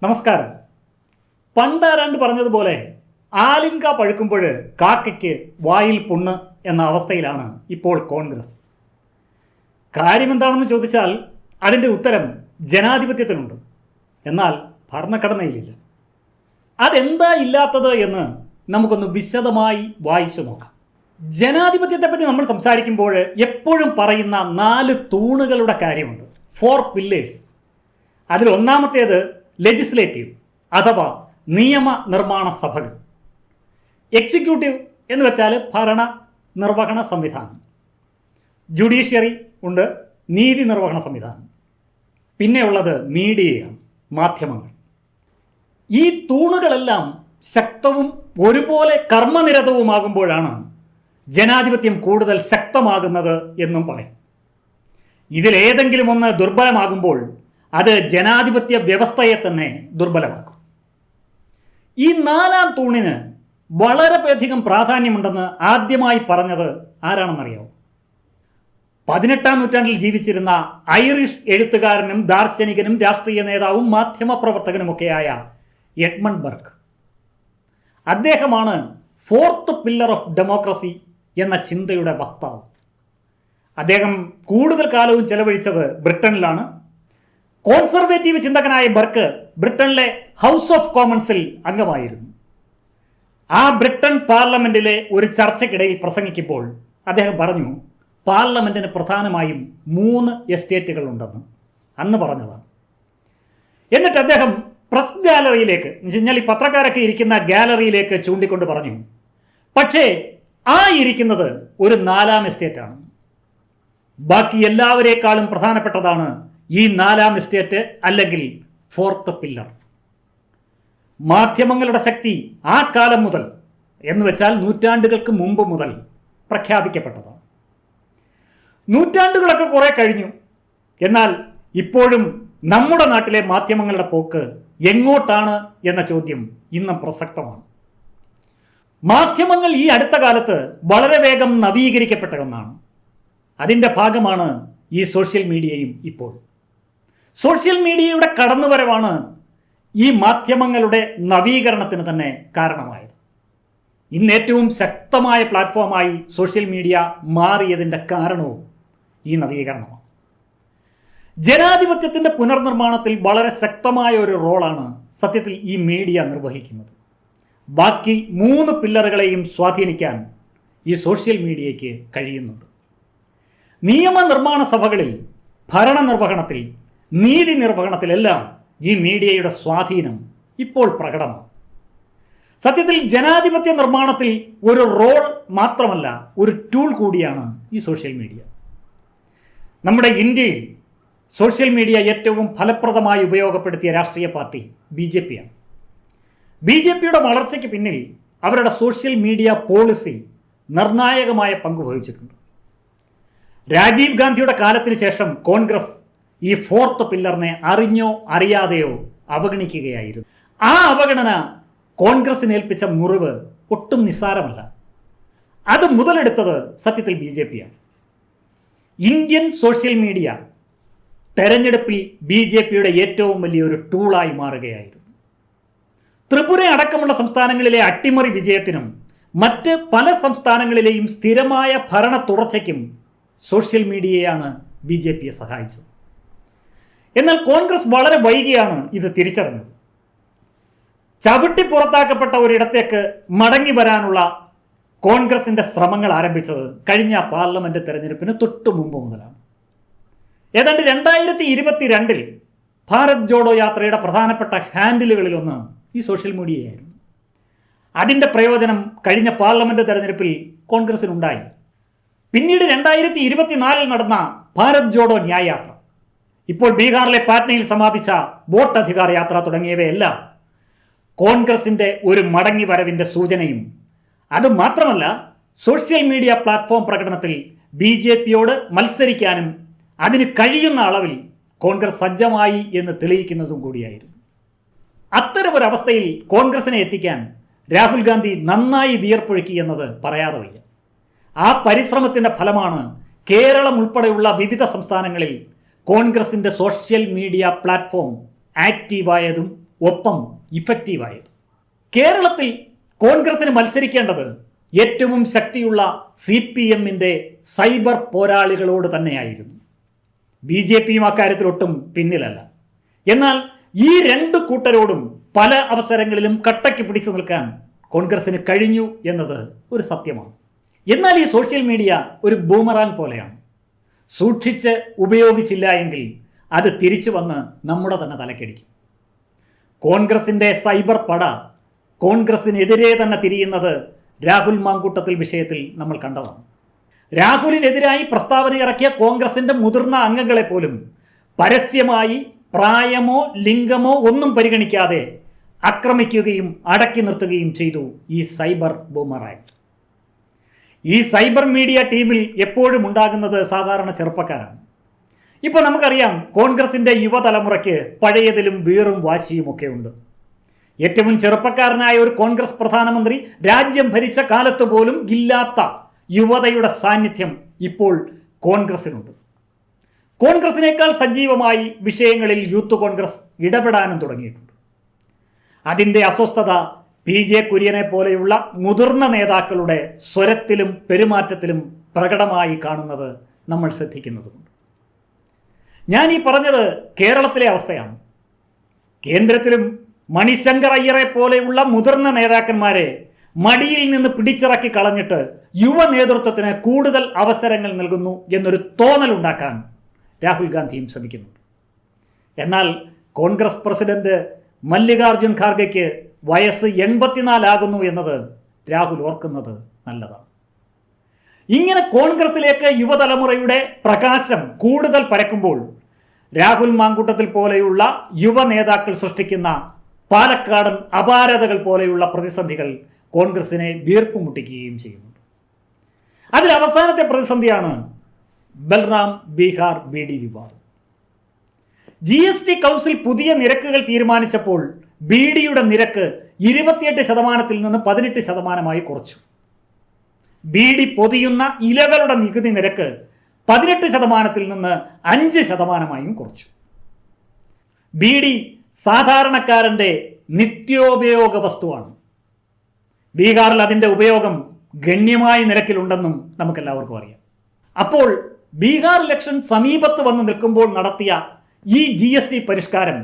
നമസ്കാരം. പണ്ടാരാണ്ട് പറഞ്ഞതുപോലെ ആലിൻക പഴുക്കുമ്പോൾ കാക്കയ്ക്ക് വായിൽ പുണ്ണ് എന്ന അവസ്ഥയിലാണ് ഇപ്പോൾ കോൺഗ്രസ്. കാര്യമെന്താണെന്ന് ചോദിച്ചാൽ അതിൻ്റെ ഉത്തരം ജനാധിപത്യത്തിലുണ്ട്, എന്നാൽ ഭരണഘടനയിലില്ല. അതെന്താ ഇല്ലാത്തത് എന്ന് നമുക്കൊന്ന് വിശദമായി വായിച്ചു നോക്കാം. ജനാധിപത്യത്തെപ്പറ്റി നമ്മൾ സംസാരിക്കുമ്പോൾ എപ്പോഴും പറയുന്ന 4 തൂണുകളുടെ കാര്യമുണ്ട്, 4 പില്ലേഴ്സ്. അതിൽ ഒന്നാമത്തേത് ലെജിസ്ലേറ്റീവ് അഥവാ നിയമ നിർമ്മാണ സഭകൾ. എക്സിക്യൂട്ടീവ് എന്ന് വെച്ചാൽ ഭരണ നിർവഹണ സംവിധാനം. ജുഡീഷ്യറി ഉണ്ട്, നീതി നിർവഹണ സംവിധാനം. പിന്നെയുള്ളത് മീഡിയയാണ്, മാധ്യമങ്ങൾ. ഈ തൂണുകളെല്ലാം ശക്തവും ഒരുപോലെ കർമ്മനിരതവുമാകുമ്പോഴാണ് ജനാധിപത്യം കൂടുതൽ ശക്തമാകുന്നത് എന്നും പറയും. ഇതിലേതെങ്കിലും ഒന്ന് ദുർബലമാകുമ്പോൾ അത് ജനാധിപത്യ വ്യവസ്ഥയെ തന്നെ ദുർബലമാക്കും. ഈ 4ാം തൂണിന് വളരെയധികം പ്രാധാന്യമുണ്ടെന്ന് ആദ്യമായി പറഞ്ഞത് ആരാണെന്നറിയാമോ? 18ാം നൂറ്റാണ്ടിൽ ജീവിച്ചിരുന്ന ഐറിഷ് എഴുത്തുകാരനും ദാർശനികനും രാഷ്ട്രീയ നേതാവും മാധ്യമപ്രവർത്തകനുമൊക്കെയായ എഡ്മണ്ട് ബർക്ക്. അദ്ദേഹമാണ് 4th പില്ലർ ഓഫ് ഡെമോക്രസി എന്ന ചിന്തയുടെ വക്താവ്. അദ്ദേഹം കൂടുതൽ കാലവും ചെലവഴിച്ചത് ബ്രിട്ടനിലാണ്. കോൺസർവേറ്റീവ് ചിന്തകനായ ബർക്ക് ബ്രിട്ടനിലെ ഹൗസ് ഓഫ് കോമൺസിൽ അംഗമായിരുന്നു. ആ ബ്രിട്ടൻ പാർലമെന്റിലെ ഒരു ചർച്ചയ്ക്കിടയിൽ പ്രസംഗിക്കുമ്പോൾ അദ്ദേഹം പറഞ്ഞു, പാർലമെന്റിന് പ്രധാനമായും 3 എസ്റ്റേറ്റുകൾ ഉണ്ടെന്ന് അന്ന് പറഞ്ഞതാണ്. എന്നിട്ട് അദ്ദേഹം പ്രസ് ഗാലറിയിലേക്ക് എന്ന് വെച്ച് കഴിഞ്ഞാൽ ഈ പത്രക്കാരൊക്കെ ഇരിക്കുന്ന ഗാലറിയിലേക്ക് ചൂണ്ടിക്കൊണ്ട് പറഞ്ഞു, പക്ഷേ ആ ഇരിക്കുന്നത് ഒരു 4ാം എസ്റ്റേറ്റാണ്. ബാക്കി എല്ലാവരേക്കാളും പ്രധാനപ്പെട്ടതാണ് ഈ 4ാം എസ്റ്റേറ്റ് അല്ലെങ്കിൽ 4th പില്ലർ. മാധ്യമങ്ങളുടെ ശക്തി ആ കാലം മുതൽ എന്ന് വെച്ചാൽ നൂറ്റാണ്ടുകൾക്ക് മുമ്പ് മുതൽ പ്രഖ്യാപിക്കപ്പെട്ടതാണ്. നൂറ്റാണ്ടുകളൊക്കെ കുറെ കഴിഞ്ഞു, എന്നാൽ ഇപ്പോഴും നമ്മുടെ നാട്ടിലെ മാധ്യമങ്ങളുടെ പോക്ക് എങ്ങോട്ടാണ് എന്ന ചോദ്യം ഇന്നും പ്രസക്തമാണ്. മാധ്യമങ്ങൾ ഈ അടുത്ത കാലത്ത് വളരെ വേഗം നവീകരിക്കപ്പെട്ട ഒന്നാണ്. അതിൻ്റെ ഭാഗമാണ് ഈ സോഷ്യൽ മീഡിയയും. ഇപ്പോൾ സോഷ്യൽ മീഡിയയുടെ കടന്നുവരവാണ് ഈ മാധ്യമങ്ങളുടെ നവീകരണത്തിന് തന്നെ കാരണമായത്. ഇന്ന് ഏറ്റവും ശക്തമായ പ്ലാറ്റ്ഫോമായി സോഷ്യൽ മീഡിയ മാറിയതിൻ്റെ കാരണവും ഈ നവീകരണമാണ്. ജനാധിപത്യത്തിൻ്റെ പുനർനിർമ്മാണത്തിൽ വളരെ ശക്തമായ ഒരു റോളാണ് സത്യത്തിൽ ഈ മീഡിയ നിർവഹിക്കുന്നത്. ബാക്കി 3 പില്ലറുകളെയും സ്വാധീനിക്കാൻ ഈ സോഷ്യൽ മീഡിയയ്ക്ക് കഴിയുന്നുണ്ട്. നിയമനിർമ്മാണ സഭകളിൽ, ഭരണനിർവഹണത്തിൽ, നീതി നിർവഹണത്തിലെല്ലാം ഈ മീഡിയയുടെ സ്വാധീനം ഇപ്പോൾ പ്രകടമാണ്. സത്യത്തിൽ ജനാധിപത്യ നിർമ്മാണത്തിൽ ഒരു റോൾ മാത്രമല്ല, ഒരു ടൂൾ കൂടിയാണ് ഈ സോഷ്യൽ മീഡിയ. നമ്മുടെ ഇന്ത്യയിൽ സോഷ്യൽ മീഡിയ ഏറ്റവും ഫലപ്രദമായി ഉപയോഗപ്പെടുത്തിയ രാഷ്ട്രീയ പാർട്ടി BJP ആണ്. BJPയുടെ വളർച്ചയ്ക്ക് പിന്നിൽ അവരുടെ സോഷ്യൽ മീഡിയ പോളിസി നിർണായകമായ പങ്ക് വഹിച്ചിട്ടുണ്ട്. രാജീവ് ഗാന്ധിയുടെ കാലത്തിന് ശേഷം കോൺഗ്രസ് ഈ 4th പില്ലറിനെ അറിഞ്ഞോ അറിയാതെയോ അവഗണിക്കുകയായിരുന്നു. ആ അവഗണന കോൺഗ്രസിന് ഏൽപ്പിച്ച മുറിവ് ഒട്ടും നിസ്സാരമല്ല. അത് മുതലെടുത്തത് സത്യത്തിൽ BJP ആണ്. ഇന്ത്യൻ സോഷ്യൽ മീഡിയ തെരഞ്ഞെടുപ്പിൽ BJPയുടെ ഏറ്റവും വലിയൊരു ടൂളായി മാറുകയായിരുന്നു. ത്രിപുര അടക്കമുള്ള സംസ്ഥാനങ്ങളിലെ അട്ടിമറി വിജയത്തിനും മറ്റ് പല സംസ്ഥാനങ്ങളിലെയും സ്ഥിരമായ ഭരണ തുടർച്ചയ്ക്കും സോഷ്യൽ മീഡിയയാണ് BJPയെ സഹായിച്ചത്. എന്നാൽ കോൺഗ്രസ് വളരെ വൈകിയാണ് ഇത് തിരിച്ചറിഞ്ഞത്. ചവിട്ടി പുറത്താക്കപ്പെട്ട ഒരിടത്തേക്ക് മടങ്ങി വരാനുള്ള കോൺഗ്രസിൻ്റെ ശ്രമങ്ങൾ ആരംഭിച്ചത് കഴിഞ്ഞ പാർലമെന്റ് തെരഞ്ഞെടുപ്പിന് തൊട്ടു മുമ്പ് മുതലാണ്. ഏതാണ്ട് 2022 ഭാരത് ജോഡോ യാത്രയുടെ പ്രധാനപ്പെട്ട ഹാൻഡിലുകളിലൊന്ന് ഈ സോഷ്യൽ മീഡിയയായിരുന്നു. അതിൻ്റെ പ്രയോജനം കഴിഞ്ഞ പാർലമെന്റ് തെരഞ്ഞെടുപ്പിൽ കോൺഗ്രസിനുണ്ടായി. പിന്നീട് 2024 നടന്ന ഭാരത് ജോഡോ ന്യായ് യാത്ര, ഇപ്പോൾ ബീഹാറിലെ പാറ്റ്നയിൽ സമാപിച്ച വോട്ട് അധികാർ യാത്ര തുടങ്ങിയവയെല്ലാം കോൺഗ്രസിൻ്റെ ഒരു മടങ്ങി വരവിൻ്റെ സൂചനയും. അതുമാത്രമല്ല, സോഷ്യൽ മീഡിയ പ്ലാറ്റ്ഫോം പ്രകടനത്തിൽ BJPയോട് മത്സരിക്കാനും അതിന് കഴിയുന്ന അളവിൽ കോൺഗ്രസ് സജ്ജമായി എന്ന് തെളിയിക്കുന്നതും കൂടിയായിരുന്നു. അത്തരമൊരവസ്ഥയിൽ കോൺഗ്രസിനെ എത്തിക്കാൻ രാഹുൽ ഗാന്ധി നന്നായി വിയർപ്പൊഴുക്കി എന്നത് പറയാതെ വയ്യ. ആ പരിശ്രമത്തിൻ്റെ ഫലമാണ് കേരളം ഉൾപ്പെടെയുള്ള വിവിധ സംസ്ഥാനങ്ങളിൽ കോൺഗ്രസിൻ്റെ സോഷ്യൽ മീഡിയ പ്ലാറ്റ്ഫോം ആക്റ്റീവായതും ഒപ്പം ഇഫക്റ്റീവായത്. കേരളത്തിൽ കോൺഗ്രസിന് മത്സരിക്കേണ്ടത് ഏറ്റവും ശക്തിയുള്ള CPMന്റെ സൈബർ പോരാളികളോട് തന്നെയായിരുന്നു. BJPയും അക്കാര്യത്തിൽ ഒട്ടും പിന്നിലല്ല. എന്നാൽ ഈ രണ്ട് കൂട്ടരോടും പല അവസരങ്ങളിലും കട്ടയ്ക്ക് പിടിച്ചു നിൽക്കാൻ കോൺഗ്രസിന് കഴിഞ്ഞു എന്നത് ഒരു സത്യമാണ്. എന്നാൽ ഈ സോഷ്യൽ മീഡിയ ഒരു ബൂമറാങ് പോലെയാണ്. സൂക്ഷിച്ച് ഉപയോഗിച്ചില്ല എങ്കിൽ അത് തിരിച്ചു വന്ന് നമ്മുടെ തന്നെ തലക്കടിക്കും. കോൺഗ്രസിൻ്റെ സൈബർ പട കോൺഗ്രസിനെതിരെ തന്നെ തിരിയുന്നത് രാഹുൽ മാങ്കൂട്ടത്തിൽ വിഷയത്തിൽ നമ്മൾ കണ്ടതാണ്. രാഹുലിനെതിരായി പ്രസ്താവന ഇറക്കിയ കോൺഗ്രസിൻ്റെ മുതിർന്ന അംഗങ്ങളെ പോലും പരസ്യമായി പ്രായമോ ലിംഗമോ ഒന്നും പരിഗണിക്കാതെ ആക്രമിക്കുകയും അടക്കി നിർത്തുകയും ചെയ്തു ഈ സൈബർ ബൂമറാങ്. ഈ സൈബർ മീഡിയ ടീമിൽ എപ്പോഴും ഉണ്ടാകുന്നത് സാധാരണ ചെറുപ്പക്കാരാണ്. ഇപ്പോൾ നമുക്കറിയാം, കോൺഗ്രസിൻ്റെ യുവതലമുറയ്ക്ക് പഴയതിലും വീറും വാശിയും ഒക്കെ ഉണ്ട്. ഏറ്റവും ചെറുപ്പക്കാരനായ ഒരു കോൺഗ്രസ് പ്രധാനമന്ത്രി രാജ്യം ഭരിച്ച കാലത്ത് പോലും ഇല്ലാത്ത യുവതയുടെ സാന്നിധ്യം ഇപ്പോൾ കോൺഗ്രസിനുണ്ട്. കോൺഗ്രസിനേക്കാൾ സജീവമായി വിഷയങ്ങളിൽ യൂത്ത് കോൺഗ്രസ് ഇടപെടാനും തുടങ്ങിയിട്ടുണ്ട്. അതിൻ്റെ അസ്വസ്ഥത PJ കുര്യനെ പോലെയുള്ള മുതിർന്ന നേതാക്കളുടെ സ്വരത്തിലും പെരുമാറ്റത്തിലും പ്രകടമായി കാണുന്നത് നമ്മൾ ശ്രദ്ധിക്കുന്നതുമുണ്ട്. ഞാൻ ഈ പറഞ്ഞത് കേരളത്തിലെ അവസ്ഥയാണ്. കേന്ദ്രത്തിലും മണിശങ്കർ അയ്യരെ പോലെയുള്ള മുതിർന്ന നേതാക്കന്മാരെ മടിയിൽ നിന്ന് പിടിച്ചിറക്കി കളഞ്ഞിട്ട് യുവ നേതൃത്വത്തിന് കൂടുതൽ അവസരങ്ങൾ നൽകുന്നു എന്നൊരു തോന്നലുണ്ടാക്കാൻ രാഹുൽ ഗാന്ധിയും ശ്രമിക്കുന്നുണ്ട്. എന്നാൽ കോൺഗ്രസ് പ്രസിഡന്റ് മല്ലികാർജുൻ ഖാർഗെയ്ക്ക് വയസ്സ് 84 ആകുന്നു എന്നത് രാഹുൽ ഓർക്കുന്നത് നല്ലതാണ്. ഇങ്ങനെ കോൺഗ്രസിലേക്ക് യുവതലമുറയുടെ പ്രകാശം കൂടുതൽ പരക്കുമ്പോൾ രാഹുൽ മാങ്കൂട്ടത്തിൽ പോലെയുള്ള യുവ നേതാക്കൾ സൃഷ്ടിക്കുന്ന പാലക്കാടൻ അപാരതകൾ പോലെയുള്ള പ്രതിസന്ധികൾ കോൺഗ്രസിനെ വീർപ്പ് മുട്ടിക്കുകയും ചെയ്യുന്നുണ്ട്. അതിൽ അവസാനത്തെ പ്രതിസന്ധിയാണ് ബൽറാം ബീഹാർ BD വിവാദം. GST കൗൺസിൽ പുതിയ നിരക്കുകൾ തീരുമാനിച്ചപ്പോൾ BDയുടെ നിരക്ക് 28% നിന്ന് 18% കുറച്ചു. BD പൊതിയുന്ന ഇലകളുടെ നികുതി നിരക്ക് 18% നിന്ന് 5% കുറച്ചു. BD സാധാരണക്കാരൻ്റെ നിത്യോപയോഗ വസ്തുവാണ്. ബീഹാറിൽ അതിൻ്റെ ഉപയോഗം ഗണ്യമായ നിരക്കിലുണ്ടെന്നും നമുക്കെല്ലാവർക്കും അറിയാം. അപ്പോൾ ബീഹാർ ഇലക്ഷൻ സമീപത്ത് വന്ന് നിൽക്കുമ്പോൾ നടത്തിയ ഈ GST പരിഷ്കാരം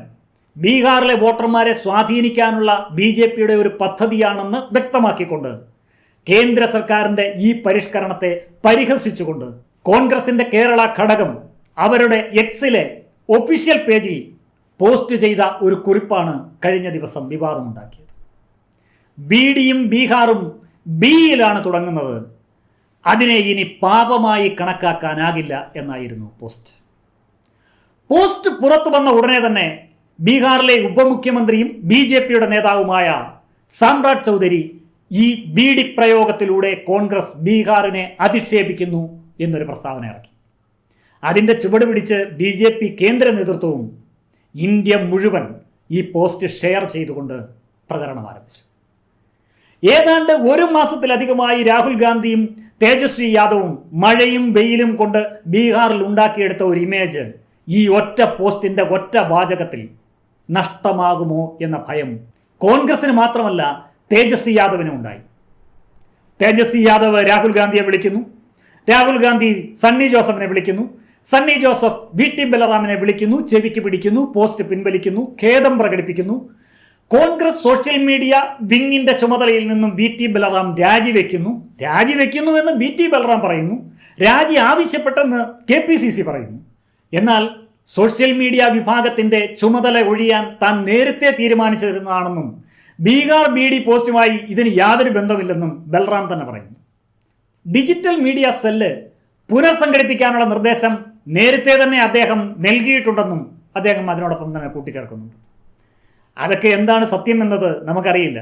ബീഹാറിലെ വോട്ടർമാരെ സ്വാധീനിക്കാനുള്ള BJPയുടെ ഒരു പദ്ധതിയാണെന്ന് വ്യക്തമാക്കിക്കൊണ്ട് കേന്ദ്ര സർക്കാരിൻ്റെ ഈ പരിഷ്കരണത്തെ പരിഹസിച്ചുകൊണ്ട് കോൺഗ്രസിൻ്റെ കേരള ഘടകം അവരുടെ എക്സിലെ ഒഫീഷ്യൽ പേജിൽ പോസ്റ്റ് ചെയ്ത ഒരു കുറിപ്പാണ് കഴിഞ്ഞ ദിവസം വിവാദമുണ്ടാക്കിയത്. BDയും ബീഹാറും Bയിലാണ് തുടങ്ങുന്നത്, അതിനെ ഇനി പാപമായി കണക്കാക്കാനാകില്ല എന്നായിരുന്നു പോസ്റ്റ്. പുറത്തു വന്ന ഉടനെ തന്നെ ബീഹാറിലെ ഉപമുഖ്യമന്ത്രിയും BJPയുടെ നേതാവുമായ സാമ്രാട്ട് ചൗധരി ഈ BD പ്രയോഗത്തിലൂടെ കോൺഗ്രസ് ബീഹാറിനെ അധിക്ഷേപിക്കുന്നു എന്നൊരു പ്രസ്താവന ഇറക്കി. അതിൻ്റെ ചുവട് പിടിച്ച് BJP കേന്ദ്ര നേതൃത്വവും ഇന്ത്യ മുഴുവൻ ഈ പോസ്റ്റ് ഷെയർ ചെയ്തുകൊണ്ട് പ്രചരണം ആരംഭിച്ചു. ഏതാണ്ട് ഒരു മാസത്തിലധികമായി രാഹുൽ ഗാന്ധിയും തേജസ്വി യാദവും മഴയും വെയിലും കൊണ്ട് ബീഹാറിൽ ഉണ്ടാക്കിയെടുത്ത ഒരു ഇമേജ് ഈ ഒറ്റ പോസ്റ്റിൻ്റെ ഒറ്റ വാചകത്തിൽ നഷ്ടമാകുമോ എന്ന ഭയം കോൺഗ്രസിന് മാത്രമല്ല തേജസ്വി യാദവിനും ഉണ്ടായി. തേജസ്വി യാദവ് രാഹുൽ ഗാന്ധിയെ വിളിക്കുന്നു, രാഹുൽ ഗാന്ധി സണ്ണി ജോസഫിനെ വിളിക്കുന്നു, സണ്ണി ജോസഫ് VT ബലറാമിനെ വിളിക്കുന്നു, ചെവിക്ക് പിടിക്കുന്നു, പോസ്റ്റ് പിൻവലിക്കുന്നു, ഖേദം പ്രകടിപ്പിക്കുന്നു. കോൺഗ്രസ് സോഷ്യൽ മീഡിയ വിങ്ങിൻ്റെ ചുമതലയിൽ നിന്നും VT ബലറാം രാജിവെക്കുന്നു എന്ന് VT ബലറാം പറയുന്നു, രാജി ആവശ്യപ്പെട്ടെന്ന് KPCC പറയുന്നു. എന്നാൽ സോഷ്യൽ മീഡിയ വിഭാഗത്തിൻ്റെ ചുമതല ഒഴിയാൻ താൻ നേരത്തെ തീരുമാനിച്ചിരുന്നതാണെന്നും ബീഹാർ BD പോസ്റ്റുമായി ഇതിന് യാതൊരു ബന്ധമില്ലെന്നും ബൽറാം തന്നെ പറയുന്നു. ഡിജിറ്റൽ മീഡിയ സെല്ല് പുനർസംഘടിപ്പിക്കാനുള്ള നിർദ്ദേശം നേരത്തെ തന്നെ അദ്ദേഹം നൽകിയിട്ടുണ്ടെന്നും അദ്ദേഹം അതിനോടൊപ്പം തന്നെ കൂട്ടിച്ചേർക്കുന്നുണ്ട്. അതൊക്കെ എന്താണ് സത്യം എന്നത് നമുക്കറിയില്ല.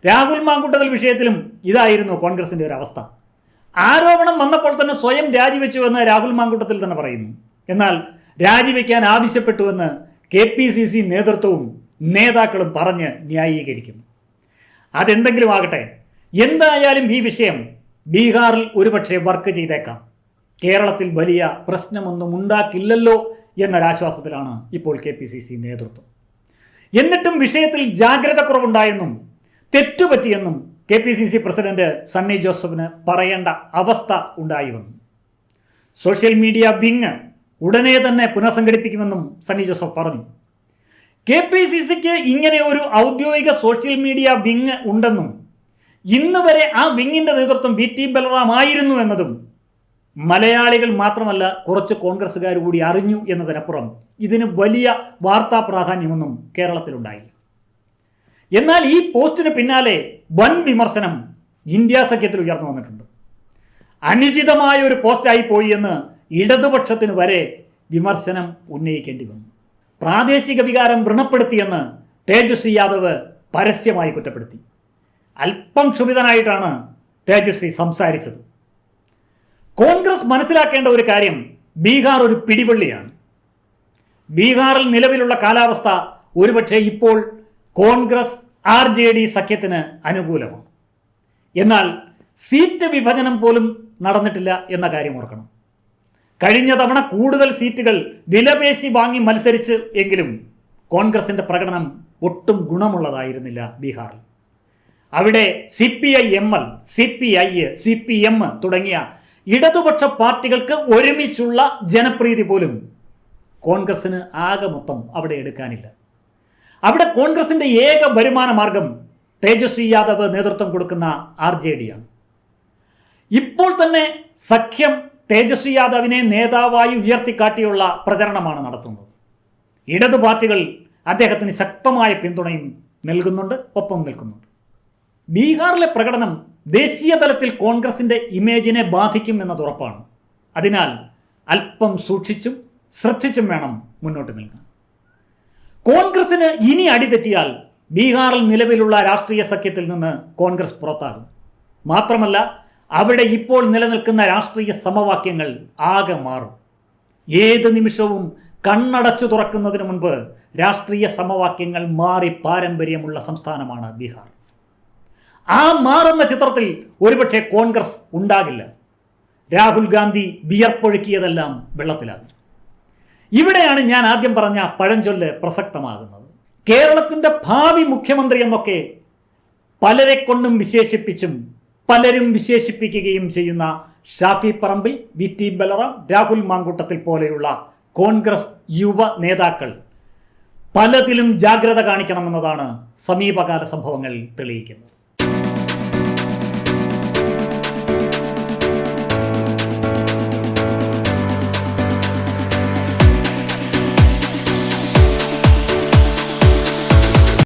രാഹുൽ മാങ്കൂട്ടത്തിൽ വിഷയത്തിലും ഇതായിരുന്നു കോൺഗ്രസിൻ്റെ ഒരു അവസ്ഥ. ആരോപണം വന്നപ്പോൾ തന്നെ സ്വയം രാജിവെച്ചുവെന്ന് രാഹുൽ മാങ്കൂട്ടത്തിൽ തന്നെ പറയുന്നു. എന്നാൽ രാജിവെക്കാൻ ആവശ്യപ്പെട്ടുവെന്ന് KPCC നേതൃത്വവും നേതാക്കളും പറഞ്ഞ് ന്യായീകരിക്കുന്നു. അതെന്തെങ്കിലും ആകട്ടെ, എന്തായാലും ഈ വിഷയം ബീഹാറിൽ ഒരുപക്ഷെ വർക്ക് ചെയ്തേക്കാം. കേരളത്തിൽ വലിയ പ്രശ്നമൊന്നും ഉണ്ടാക്കില്ലല്ലോ എന്നൊരാശ്വാസത്തിലാണ് ഇപ്പോൾ KPCC നേതൃത്വം. എന്നിട്ടും വിഷയത്തിൽ ജാഗ്രത കുറവുണ്ടായെന്നും തെറ്റുപറ്റിയെന്നും KPCC പ്രസിഡന്റ് സണ്ണി ജോസഫിന് പറയേണ്ട അവസ്ഥ ഉണ്ടായി വന്നു. സോഷ്യൽ മീഡിയ വിങ് ഉടനെ തന്നെ പുനഃസംഘടിപ്പിക്കുമെന്നും സണ്ണി ജോസഫ് പറഞ്ഞു. KPCCക്ക് ഇങ്ങനെ ഒരു ഔദ്യോഗിക സോഷ്യൽ മീഡിയ വിങ് ഉണ്ടെന്നും ഇന്ന് വരെ ആ വിങ്ങിന്റെ നേതൃത്വം VT ബലറാം ആയിരുന്നു എന്നതും മലയാളികൾ മാത്രമല്ല കുറച്ച് കോൺഗ്രസ്സുകാർ കൂടി അറിഞ്ഞു എന്നതിനപ്പുറം ഇതിന് വലിയ വാർത്താ പ്രാധാന്യമൊന്നും കേരളത്തിലുണ്ടായില്ല. എന്നാൽ ഈ പോസ്റ്റിന് പിന്നാലെ വൻ വിമർശനം ഇന്ത്യ സഖ്യത്തിൽ ഉയർന്നു വന്നിട്ടുണ്ട്. അനുചിതമായ ഒരു പോസ്റ്റായി പോയി എന്ന് ഇടതുപക്ഷത്തിന് വരെ വിമർശനം ഉന്നയിക്കേണ്ടി വന്നു. പ്രാദേശിക വികാരം വ്രണപ്പെടുത്തിയെന്ന് തേജസ്വി യാദവ് പരസ്യമായി കുറ്റപ്പെടുത്തി. അല്പം ക്ഷുഭിതനായിട്ടാണ് തേജസ്വി സംസാരിച്ചത്. കോൺഗ്രസ് മനസ്സിലാക്കേണ്ട ഒരു കാര്യം, ബീഹാർ ഒരു പിടിവള്ളിയാണ്. ബീഹാറിൽ നിലവിലുള്ള കാലാവസ്ഥ ഒരുപക്ഷെ ഇപ്പോൾ കോൺഗ്രസ് RJD സഖ്യത്തിന് അനുകൂലമാണ്. എന്നാൽ സീറ്റ് വിഭജനം പോലും നടന്നിട്ടില്ല എന്ന കാര്യം ഓർക്കണം. കഴിഞ്ഞ തവണ കൂടുതൽ സീറ്റുകൾ വിലപേശി വാങ്ങി മത്സരിച്ച് എങ്കിലും കോൺഗ്രസിന്റെ പ്രകടനം ഒട്ടും ഗുണമുള്ളതായിരുന്നില്ല ബീഹാറിൽ. അവിടെ CPI ML, CPI, CPM തുടങ്ങിയ ഇടതുപക്ഷ പാർട്ടികൾക്ക് ഒരുമിച്ചുള്ള ജനപ്രീതി പോലും കോൺഗ്രസിന് ആകെ മൊത്തം അവിടെ എടുക്കാനില്ല. അവിടെ കോൺഗ്രസിന്റെ ഏക വരുമാന മാർഗം തേജസ്വി യാദവ് നേതൃത്വം കൊടുക്കുന്ന RJD ആണ്. ഇപ്പോൾ തന്നെ സഖ്യം തേജസ്വി യാദവിനെ നേതാവായി ഉയർത്തിക്കാട്ടിയുള്ള പ്രചരണമാണ് നടത്തുന്നത്. ഇടതു പാർട്ടികൾ അദ്ദേഹത്തിന് ശക്തമായ പിന്തുണയും നൽകുന്നുണ്ട്, ഒപ്പം നിൽക്കുന്നുണ്ട്. ബീഹാറിലെ പ്രകടനം ദേശീയ തലത്തിൽ കോൺഗ്രസിന്റെ ഇമേജിനെ ബാധിക്കും എന്നത് ഉറപ്പാണ്. അതിനാൽ അല്പം സൂക്ഷിച്ചും ശ്രദ്ധിച്ചും വേണം മുന്നോട്ട് നിൽക്കാൻ. കോൺഗ്രസിന് ഇനി അടിതെറ്റിയാൽ ബീഹാറിൽ നിലവിലുള്ള രാഷ്ട്രീയ സഖ്യത്തിൽ നിന്ന് കോൺഗ്രസ് പുറത്താകും. മാത്രമല്ല അവിടെ ഇപ്പോൾ നിലനിൽക്കുന്ന രാഷ്ട്രീയ സമവാക്യങ്ങൾ ആകെ മാറും. ഏത് നിമിഷവും കണ്ണടച്ചു തുറക്കുന്നതിന് മുൻപ് രാഷ്ട്രീയ സമവാക്യങ്ങൾ മാറി പാരമ്പര്യമുള്ള സംസ്ഥാനമാണ് ബീഹാർ. ആ മാറുന്ന ചിത്രത്തിൽ ഒരുപക്ഷെ കോൺഗ്രസ് ഉണ്ടാകില്ല. രാഹുൽ ഗാന്ധി വിയർപ്പൊഴുക്കിയതെല്ലാം വെള്ളത്തിലാകും. ഇവിടെയാണ് ഞാൻ ആദ്യം പറഞ്ഞ പഴഞ്ചൊല്ല് പ്രസക്തമാകുന്നത്. കേരളത്തിൻ്റെ ഭാവി മുഖ്യമന്ത്രി എന്നൊക്കെ പലരെ കൊണ്ടും വിശേഷിപ്പിച്ചും പലരും വിശേഷിപ്പിക്കുകയും ചെയ്യുന്ന ഷാഫി പറമ്പിൽ, VT ബലറാം, രാഹുൽ മാങ്കൂട്ടത്തിൽ പോലെയുള്ള കോൺഗ്രസ് യുവ നേതാക്കൾ പലതിലും ജാഗ്രത കാണിക്കണമെന്നതാണ് സമീപകാല സംഭവങ്ങൾ തെളിയിക്കുന്നത്.